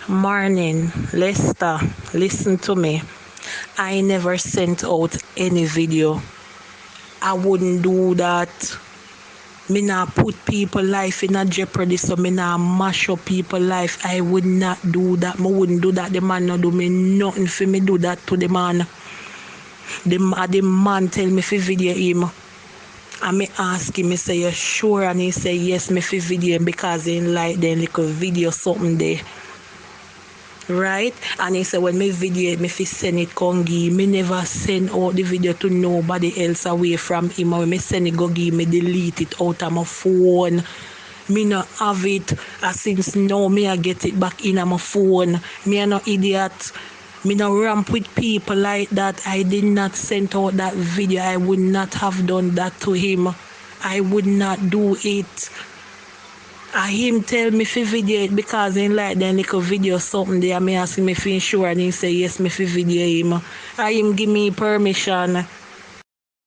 Morning, Lester, listen to me. I never sent out any video. I wouldn't do that. Me not put people life in a jeopardy, so me not mash up people life. I would not do that. Me wouldn't do that. The man not do me nothing for me do that to the man. The man tell me fi video him. And me ask him, me say, you sure? And he say, yes, me fi video him because he like them little video something there. Right? And he said, when me video it, me fi send it kongi. Me never send out the video to nobody else away from him. Or when me send it go give me delete it out of my phone. Me not have it. And since now me I get it back in my phone. Me a no idiot. Me no ramp with people like that. I did not send out that video. I would not have done that to him. I would not do it. And him tell me fi video it because he like them little video something there. Me ask him if he sure and he say yes, me fi video him. And him give me permission.